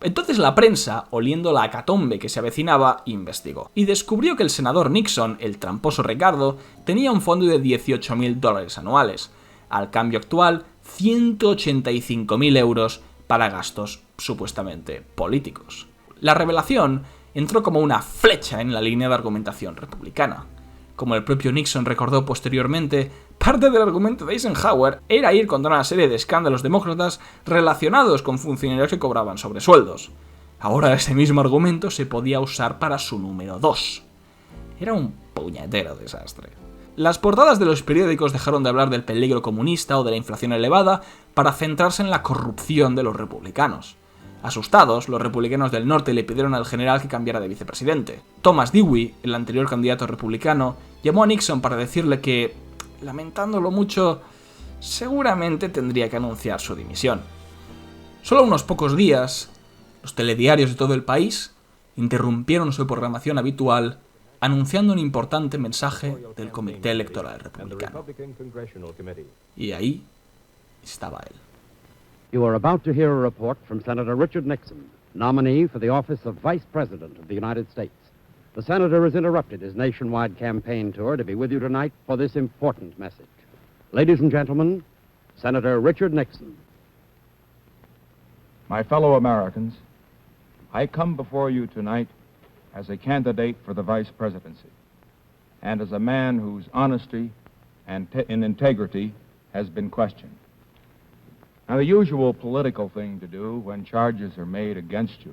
Speaker 3: Entonces la prensa, oliendo la hecatombe que se avecinaba, investigó y descubrió que el senador Nixon, el tramposo Ricardo, tenía un fondo de $18.000 anuales, al cambio actual 185.000 euros para gastos supuestamente políticos. La revelación entró como una flecha en la línea de argumentación republicana. Como el propio Nixon recordó posteriormente, parte del argumento de Eisenhower era ir contra una serie de escándalos demócratas relacionados con funcionarios que cobraban sobresueldos. Ahora ese mismo argumento se podía usar para su número 2. Era un puñetero desastre. Las portadas de los periódicos dejaron de hablar del peligro comunista o de la inflación elevada para centrarse en la corrupción de los republicanos. Asustados, los republicanos del norte le pidieron al general que cambiara de vicepresidente. Thomas Dewey, el anterior candidato republicano, llamó a Nixon para decirle que, lamentándolo mucho, seguramente tendría que anunciar su dimisión. Solo unos pocos días, los telediarios de todo el país interrumpieron su programación habitual anunciando un importante mensaje del Comité Electoral Republicano. Y ahí estaba él.
Speaker 6: You are about to hear a report from Senator Richard Nixon, nominee for the office of Vice President of the United States. The senator has interrupted his nationwide campaign tour to be with you tonight for this important message. Ladies and gentlemen, Senator Richard Nixon.
Speaker 7: My fellow Americans, I come before you tonight as a candidate for the vice presidency and as a man whose honesty and integrity has been questioned. Now, the usual political thing to do when charges are made against you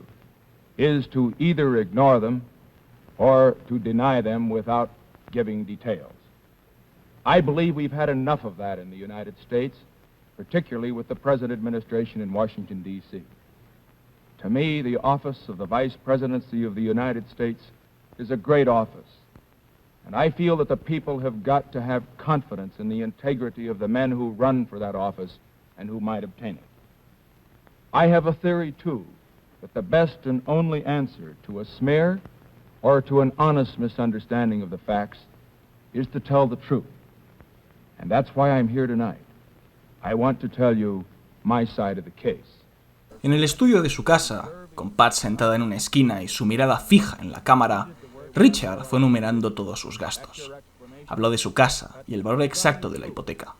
Speaker 7: is to either ignore them or to deny them without giving details. I believe we've had enough of that in the United States, particularly with the present administration in Washington, D.C. To me, the office of the Vice Presidency of the United States is a great office, and I feel that the people have got to have confidence in the integrity of the men who run for that office and who might obtain it. I have a theory, too, that the best and only answer to a smear or to an honest misunderstanding of the facts is to tell the truth. And that's why I'm here tonight. I want to tell you my side of the case.
Speaker 3: En el estudio de su casa, con Pat sentada en una esquina y su mirada fija en la cámara, Richard fue enumerando todos sus gastos. Habló de su casa y el valor exacto de la hipoteca.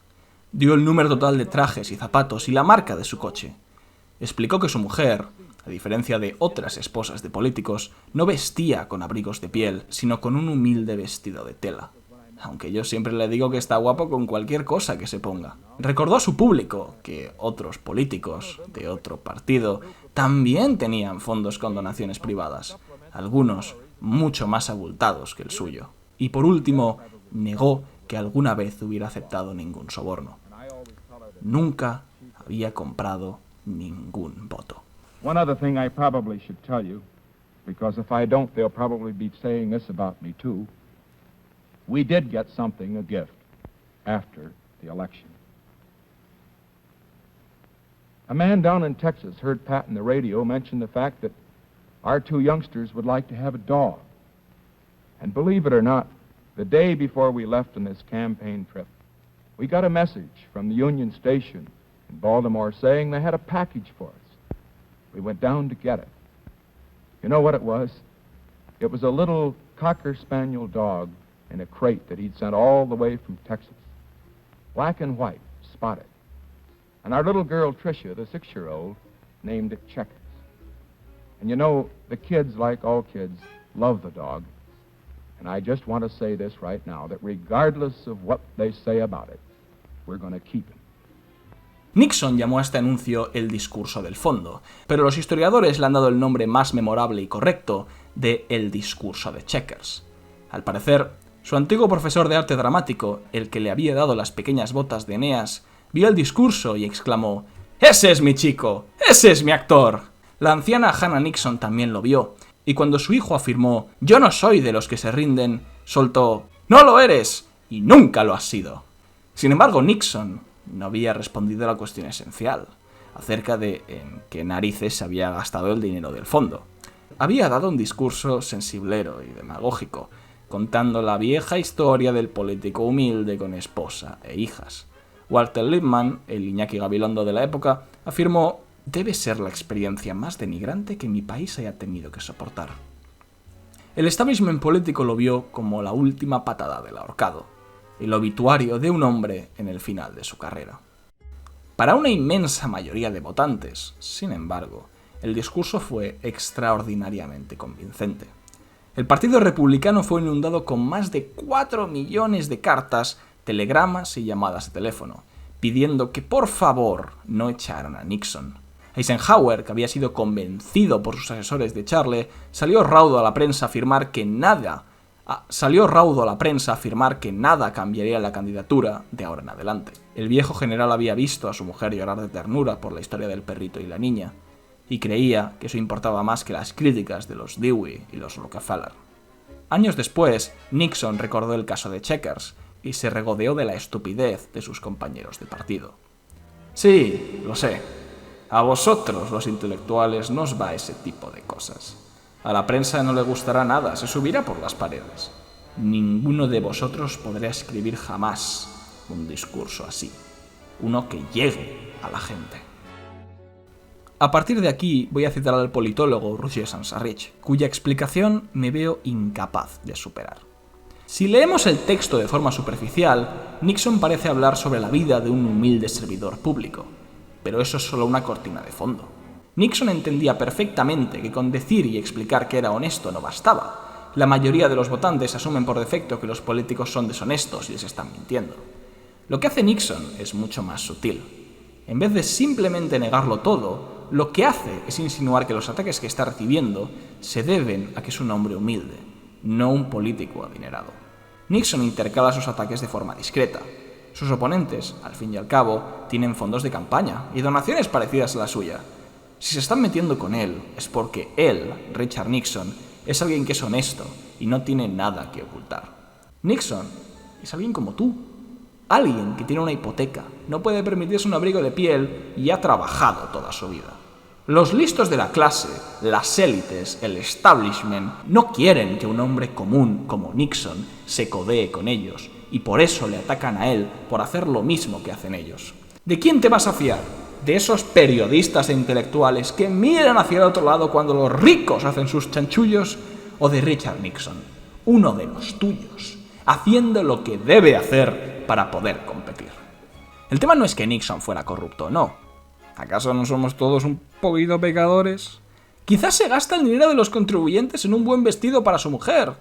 Speaker 3: Dio el número total de trajes y zapatos y la marca de su coche. Explicó que su mujer, a diferencia de otras esposas de políticos, no vestía con abrigos de piel, sino con un humilde vestido de tela. Aunque yo siempre le digo que está guapo con cualquier cosa que se ponga. Recordó a su público que otros políticos de otro partido también tenían fondos con donaciones privadas, algunos mucho más abultados que el suyo. Y por último, negó que alguna vez hubiera aceptado ningún soborno. Nunca había comprado ningún voto.
Speaker 7: One other thing I probably should tell you, because if I don't, they'll probably be saying this about me too. We did get something, a gift, after the election. A man down in Texas heard Pat on the radio mention the fact that our two youngsters would like to have a dog. And believe it or not, the day before we left on this campaign trip, we got a message from the Union Station in Baltimore saying they had a package for us. We went down to get it. You know what it was? It was a little Cocker Spaniel dog in a crate that he'd sent all the way from Texas. Black and white, spotted. And our little girl, Tricia, the 6-year-old, named it Checkers. And you know, the kids, like all kids, love the dog. And I just want to say this right now, that regardless of what they say about it, we're going to keep him.
Speaker 3: Nixon llamó a este anuncio el discurso del fondo, pero los historiadores le han dado el nombre más memorable y correcto de el discurso de Checkers. Al parecer, su antiguo profesor de arte dramático, el que le había dado las pequeñas botas de Eneas, vio el discurso y exclamó: «¡Ese es mi chico! ¡Ese es mi actor!». La anciana Hannah Nixon también lo vio, y cuando su hijo afirmó «Yo no soy de los que se rinden», soltó «¡No lo eres! Y nunca lo has sido». Sin embargo, Nixon no había respondido a la cuestión esencial, acerca de en qué narices se había gastado el dinero del fondo. Había dado un discurso sensiblero y demagógico, contando la vieja historia del político humilde con esposa e hijas. Walter Lippmann, el Iñaki Gabilondo de la época, afirmó: «Debe ser la experiencia más denigrante que mi país haya tenido que soportar». El establishment político lo vio como la última patada del ahorcado, el obituario de un hombre en el final de su carrera. Para una inmensa mayoría de votantes, sin embargo, el discurso fue extraordinariamente convincente. El Partido Republicano fue inundado con más de 4 millones de cartas, telegramas y llamadas de teléfono, pidiendo que por favor no echaran a Nixon. Eisenhower, que había sido convencido por sus asesores de echarle, salió raudo a la prensa a afirmar que nada cambiaría la candidatura de ahora en adelante. El viejo general había visto a su mujer llorar de ternura por la historia del perrito y la niña, y creía que eso importaba más que las críticas de los Dewey y los Rockefeller. Años después, Nixon recordó el caso de Chequers y se regodeó de la estupidez de sus compañeros de partido. Sí, lo sé. A vosotros, los intelectuales, no os va ese tipo de cosas. A la prensa no le gustará nada, se subirá por las paredes. Ninguno de vosotros podrá escribir jamás un discurso así, uno que llegue a la gente. A partir de aquí voy a citar al politólogo Roger Sansarich, cuya explicación me veo incapaz de superar. Si leemos el texto de forma superficial, Nixon parece hablar sobre la vida de un humilde servidor público, pero eso es solo una cortina de fondo. Nixon entendía perfectamente que con decir y explicar que era honesto no bastaba. La mayoría de los votantes asumen por defecto que los políticos son deshonestos y les están mintiendo. Lo que hace Nixon es mucho más sutil. En vez de simplemente negarlo todo, lo que hace es insinuar que los ataques que está recibiendo se deben a que es un hombre humilde, no un político adinerado. Nixon intercala sus ataques de forma discreta. Sus oponentes, al fin y al cabo, tienen fondos de campaña y donaciones parecidas a la suya. Si se están metiendo con él, es porque él, Richard Nixon, es alguien que es honesto y no tiene nada que ocultar. Nixon es alguien como tú. Alguien que tiene una hipoteca, no puede permitirse un abrigo de piel y ha trabajado toda su vida. Los listos de la clase, las élites, el establishment, no quieren que un hombre común como Nixon se codee con ellos, y por eso le atacan a él por hacer lo mismo que hacen ellos. ¿De quién te vas a fiar? ¿De esos periodistas e intelectuales que miran hacia el otro lado cuando los ricos hacen sus chanchullos? ¿O de Richard Nixon, uno de los tuyos, haciendo lo que debe hacer para poder competir? El tema no es que Nixon fuera corrupto, no. ¿Acaso no somos todos un poquito pecadores? Quizás se gasta el dinero de los contribuyentes en un buen vestido para su mujer,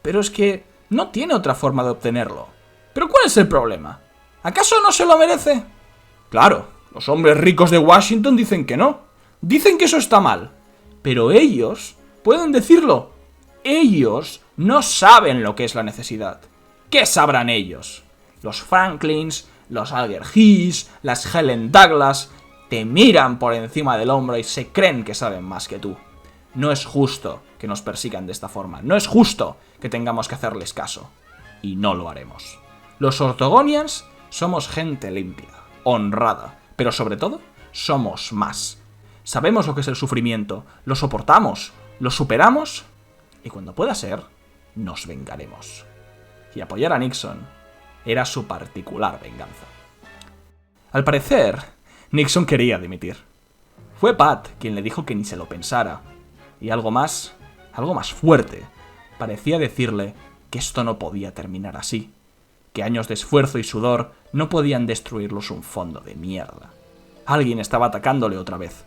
Speaker 3: pero es que no tiene otra forma de obtenerlo. ¿Pero cuál es el problema? ¿Acaso no se lo merece? Claro, los hombres ricos de Washington dicen que no. Dicen que eso está mal. Pero ellos pueden decirlo. Ellos no saben lo que es la necesidad. ¿Qué sabrán ellos? Los Franklins, los Alger Hiss, las Helen Douglas te miran por encima del hombro y se creen que saben más que tú. No es justo que nos persigan de esta forma. No es justo que tengamos que hacerles caso. Y no lo haremos. Los Ortogonians somos gente limpia, honrada, pero sobre todo, somos más. Sabemos lo que es el sufrimiento, lo soportamos, lo superamos y cuando pueda ser, nos vengaremos. Y apoyar a Nixon era su particular venganza. Al parecer, Nixon quería dimitir. Fue Pat quien le dijo que ni se lo pensara. Y algo más fuerte, parecía decirle que esto no podía terminar así, que años de esfuerzo y sudor no podían destruirlos un fondo de mierda. Alguien estaba atacándole otra vez.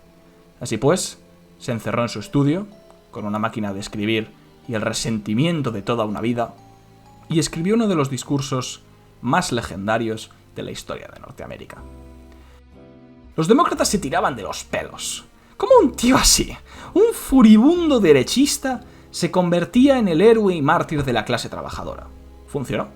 Speaker 3: Así pues, se encerró en su estudio, con una máquina de escribir y el resentimiento de toda una vida, y escribió uno de los discursos más legendarios de la historia de Norteamérica. Los demócratas se tiraban de los pelos. ¿Cómo un tío así, un furibundo derechista, se convertía en el héroe y mártir de la clase trabajadora? ¿Funcionó?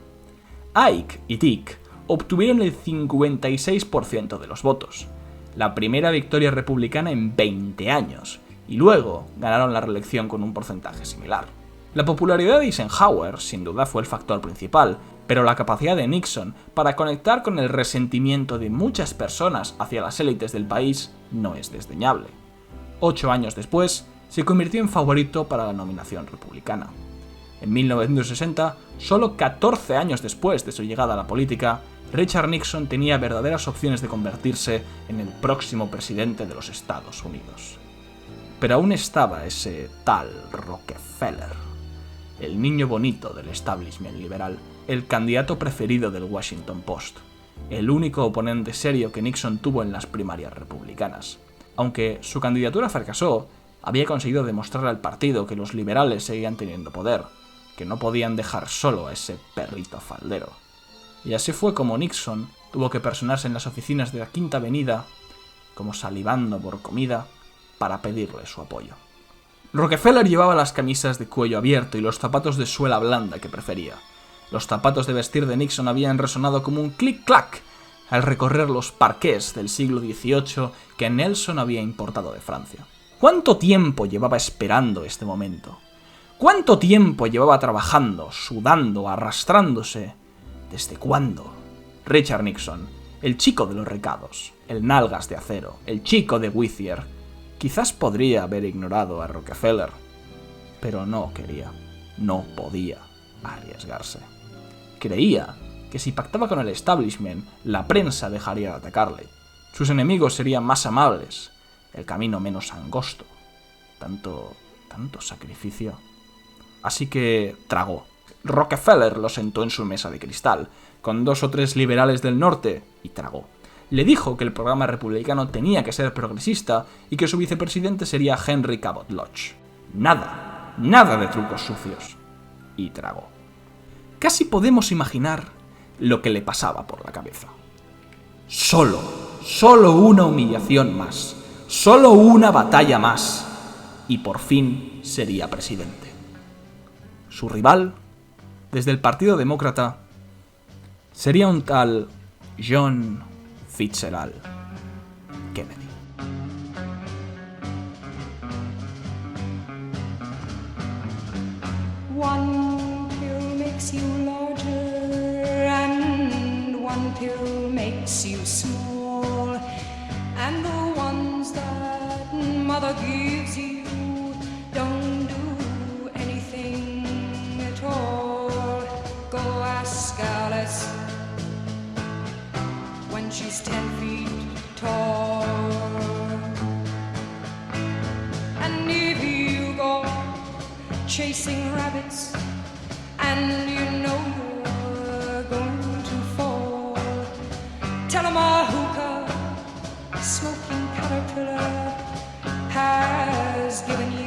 Speaker 3: Ike y Dick obtuvieron el 56% de los votos, la primera victoria republicana en 20 años, y luego ganaron la reelección con un porcentaje similar. La popularidad de Eisenhower, sin duda, fue el factor principal, pero la capacidad de Nixon para conectar con el resentimiento de muchas personas hacia las élites del país no es desdeñable. 8 años después, se convirtió en favorito para la nominación republicana. En 1960, solo 14 años después de su llegada a la política, Richard Nixon tenía verdaderas opciones de convertirse en el próximo presidente de los Estados Unidos. Pero aún estaba ese tal Rockefeller, el niño bonito del establishment liberal, el candidato preferido del Washington Post, el único oponente serio que Nixon tuvo en las primarias republicanas. Aunque su candidatura fracasó, había conseguido demostrarle al partido que los liberales seguían teniendo poder, que no podían dejar solo a ese perrito faldero. Y así fue como Nixon tuvo que personarse en las oficinas de la Quinta Avenida, como salivando por comida, para pedirle su apoyo. Rockefeller llevaba las camisas de cuello abierto y los zapatos de suela blanda que prefería. Los zapatos de vestir de Nixon habían resonado como un clic-clac al recorrer los parqués del siglo XVIII que Nelson había importado de Francia. ¿Cuánto tiempo llevaba esperando este momento? ¿Cuánto tiempo llevaba trabajando, sudando, arrastrándose? ¿Desde cuándo? Richard Nixon, el chico de los recados, el nalgas de acero, el chico de Whittier, quizás podría haber ignorado a Rockefeller, pero no quería, no podía arriesgarse. Creía que si pactaba con el establishment, la prensa dejaría de atacarle. Sus enemigos serían más amables, el camino menos angosto. Tanto sacrificio. Así que tragó. Rockefeller lo sentó en su mesa de cristal, con 2 o 3 liberales del norte, y tragó. Le dijo que el programa republicano tenía que ser progresista y que su vicepresidente sería Henry Cabot Lodge. Nada de trucos sucios. Y tragó. Casi podemos imaginar lo que le pasaba por la cabeza. Solo una humillación más. Solo una batalla más. Y por fin sería presidente. Su rival, desde el Partido Demócrata, sería un tal John Fitzgerald Kennedy.
Speaker 8: One pill makes you larger, and one pill makes you small, and the ones that mother gives you don't do anything at all. Go ask Alice when she's 10 feet tall. And if you go chasing rabbits and you know you're going to fall, tell 'em a hookah smoking caterpillar has given you